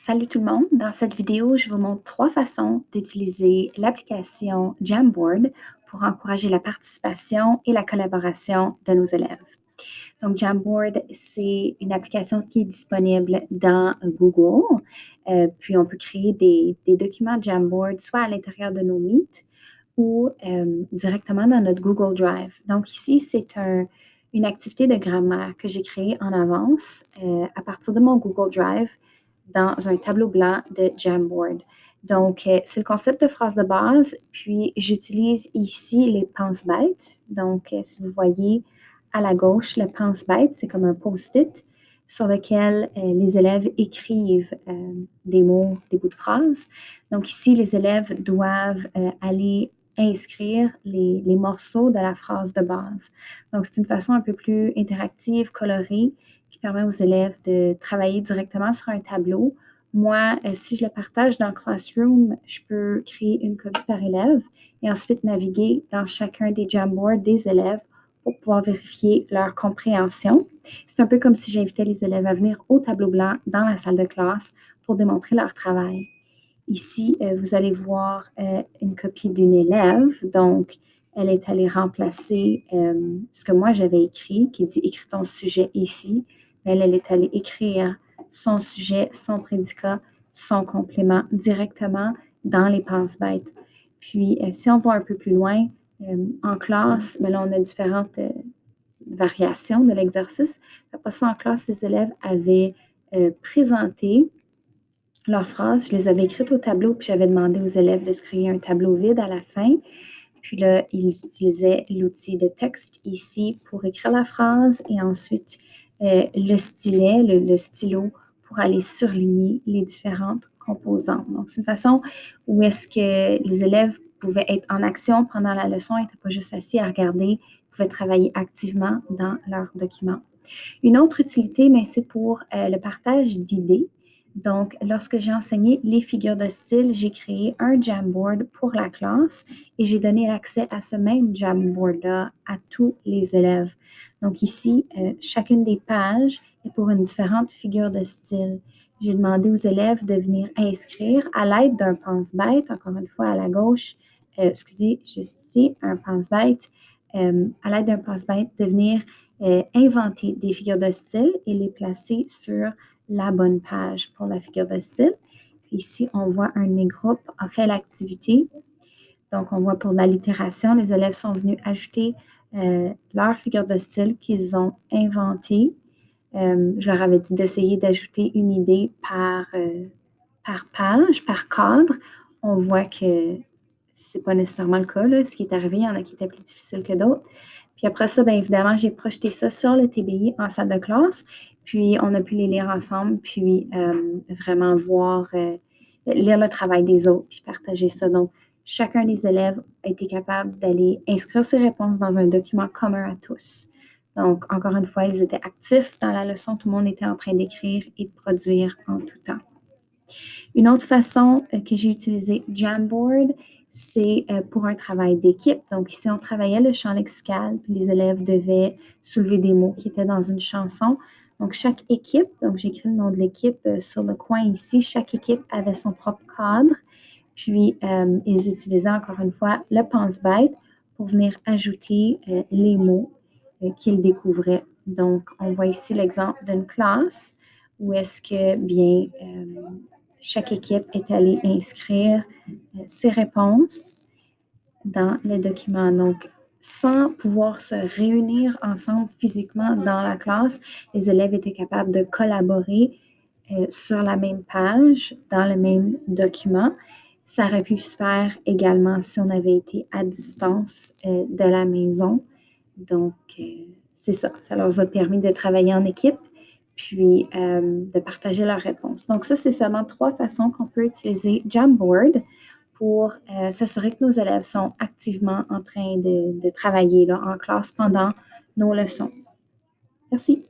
Salut tout le monde! Dans cette vidéo, je vous montre 3 façons d'utiliser l'application Jamboard pour encourager la participation et la collaboration de nos élèves. Donc, Jamboard, c'est une application qui est disponible dans Google. Puis, on peut créer des documents Jamboard soit à l'intérieur de nos Meet ou directement dans notre Google Drive. Donc, ici, c'est une activité de grammaire que j'ai créée en avance à partir de mon Google Drive dans un tableau blanc de Jamboard. Donc, c'est le concept de phrase de base, puis j'utilise ici les pense-bêtes. Donc, si vous voyez à la gauche, le pense-bête, c'est comme un post-it sur lequel les élèves écrivent des mots, des bouts de phrases. Donc, ici, les élèves doivent aller inscrire les morceaux de la phrase de base. Donc, c'est une façon un peu plus interactive, colorée, qui permet aux élèves de travailler directement sur un tableau. Moi, si je le partage dans Classroom, je peux créer une copie par élève et ensuite naviguer dans chacun des Jamboards des élèves pour pouvoir vérifier leur compréhension. C'est un peu comme si j'invitais les élèves à venir au tableau blanc dans la salle de classe pour démontrer leur travail. Ici, vous allez voir une copie d'une élève. Donc, elle est allée remplacer ce que moi j'avais écrit, qui dit « Écris ton sujet ici ». Elle est allée écrire son sujet, son prédicat, son complément directement dans les pense-bêtes. Puis, si on va un peu plus loin, en classe, là, on a différentes variations de l'exercice. Après ça, en classe, les élèves avaient présenté leurs phrases. Je les avais écrites au tableau, puis j'avais demandé aux élèves de se créer un tableau vide à la fin. Puis là, ils utilisaient l'outil de texte ici pour écrire la phrase et ensuite le stylet, le stylo pour aller surligner les différentes composantes. Donc, c'est une façon où est-ce que les élèves pouvaient être en action pendant la leçon, ils n'étaient pas juste assis à regarder, ils pouvaient travailler activement dans leur document. Une autre utilité, mais c'est pour le partage d'idées. Donc, lorsque j'ai enseigné les figures de style, j'ai créé un Jamboard pour la classe et j'ai donné l'accès à ce même Jamboard-là à tous les élèves. Donc ici, chacune des pages est pour une différente figure de style. J'ai demandé aux élèves de venir inscrire à l'aide d'un pense-bête, encore une fois à la gauche, excusez, juste ici, un pense-bête, à l'aide d'un pense-bête, de venir inventer des figures de style et les placer sur la bonne page pour la figure de style. Puis ici, on voit un de mes groupes a fait l'activité. Donc, on voit pour l'allitération, les élèves sont venus ajouter leur figure de style qu'ils ont inventée. Je leur avais dit d'essayer d'ajouter une idée par page, par cadre. On voit que c'est pas nécessairement le cas, là. Ce qui est arrivé, il y en a qui étaient plus difficiles que d'autres. Puis après ça, bien évidemment, j'ai projeté ça sur le TBI en salle de classe. Puis on a pu les lire ensemble, puis vraiment voir, lire le travail des autres, puis partager ça. Donc, chacun des élèves a été capable d'aller inscrire ses réponses dans un document commun à tous. Donc, encore une fois, ils étaient actifs dans la leçon. Tout le monde était en train d'écrire et de produire en tout temps. Une autre façon que j'ai utilisé Jamboard, c'est pour un travail d'équipe. Donc ici, on travaillait le champ lexical, puis les élèves devaient soulever des mots qui étaient dans une chanson. Donc chaque équipe, donc j'ai écrit le nom de l'équipe sur le coin ici, chaque équipe avait son propre cadre. Puis ils utilisaient encore une fois le pense-bête pour venir ajouter les mots qu'ils découvraient. Donc on voit ici l'exemple d'une classe où est-ce que, bien, chaque équipe est allée inscrire ses réponses dans le document. Donc, sans pouvoir se réunir ensemble physiquement dans la classe, les élèves étaient capables de collaborer sur la même page, dans le même document. Ça aurait pu se faire également si on avait été à distance de la maison. Donc, c'est ça. Ça leur a permis de travailler en équipe puis de partager leurs réponses. Donc ça, c'est seulement 3 façons qu'on peut utiliser Jamboard pour s'assurer que nos élèves sont activement en train de travailler là, en classe pendant nos leçons. Merci.